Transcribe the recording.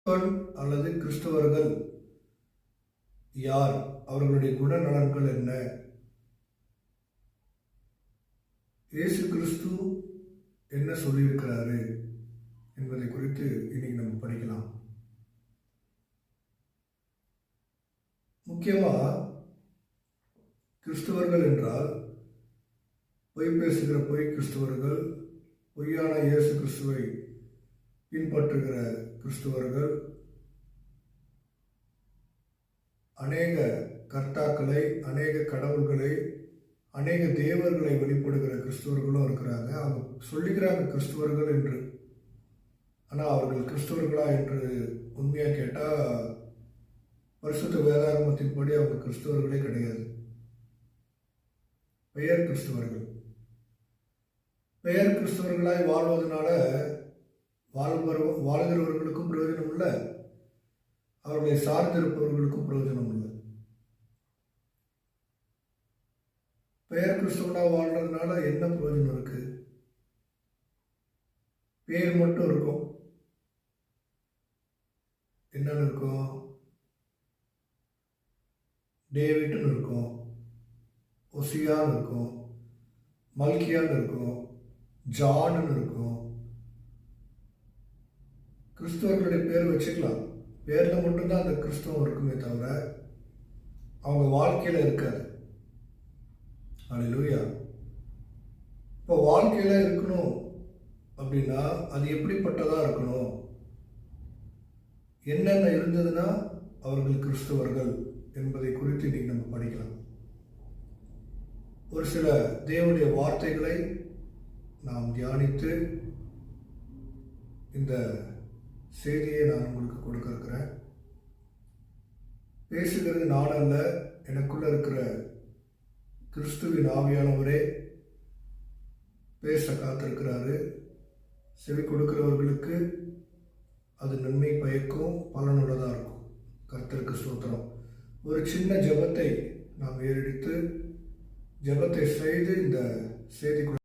அல்லது கிறிஸ்தவர்கள் யார், அவர்களுடைய குணநலன்கள் என்ன, இயேசு கிறிஸ்து என்ன சொல்லியிருக்கிறாரு என்பதை குறித்து இன்னைக்கு நம்ம படிக்கலாம். முக்கியமா கிறிஸ்தவர்கள் என்றால் பொய் பேசுகிற பொய் கிறிஸ்தவர்கள், பொய்யான இயேசு கிறிஸ்துவை பின்பற்றுகிற கிறிஸ்தவர்கள், அநேக கர்த்தாக்களை, அநேக கடவுள்களை, அநேக தேவர்களை வெளிப்படுகிற கிறிஸ்தவர்களும் இருக்கிறாங்க. அவங்க சொல்லிக்கிறாங்க கிறிஸ்தவர்கள் என்று. ஆனால் அவர்கள் கிறிஸ்தவர்களா என்று உண்மையாக கேட்டால் பரிசுத்த வேதாகமத்தின்படி அவங்க கிறிஸ்தவர்களே கிடையாது. பெயர் கிறிஸ்தவர்கள். பெயர் கிறிஸ்தவர்களாய் வாழ்வதனால வாழ்கிறவர்களுக்கும் பிரயோஜனம் இல்லை, அவர்களை சார்ந்திருப்பவர்களுக்கும் பிரயோஜனம் இல்லை. பெயர் கிறிஸ்தவனாக வாழ்றதுனால என்ன பிரயோஜனம் இருக்கு? பேர் மட்டும் இருக்கும். என்னன்னு இருக்கும்? டேவிட்னு இருக்கும், ஒசியான்னு இருக்கும், மல்கியான்னு இருக்கும், ஜான்னு இருக்கும். கிறிஸ்தவர்களுடைய பேர் வச்சுக்கலாம், பேரில் மட்டும்தான் அந்த கிறிஸ்தவம் இருக்குமே தவிர அவங்க வாழ்க்கையில் இருக்காது. அல்லேலூயா. இப்போ வாழ்க்கையில் இருக்கணும் அப்படின்னா அது எப்படிப்பட்டதாக இருக்கணும், என்னென்ன இருந்ததுன்னா அவர்கள் கிறிஸ்தவர்கள் என்பதை குறித்து இன்னைக்கு நம்ம படிக்கலாம். ஒரு சில தேவனுடைய வார்த்தைகளை நாம் தியானித்து இந்த செய்தியை நான் உங்களுக்கு கொடுக்க இருக்கிறேன். பேசுகிறது நான் அல்ல, எனக்குள்ள இருக்கிற கிறிஸ்துவின் ஆவியானவரே பேச காத்திருக்கிறாரு. செவி கொடுக்கிறவர்களுக்கு அது நன்மை பயக்கும், பலனுள்ளதாக இருக்கும். கர்த்தருக்கு ஸ்தோத்திரம். ஒரு சின்ன ஜெபத்தை நாம் ஏறெடுத்து ஜெபத்தை செய்து இந்த செய்திக்குள்ள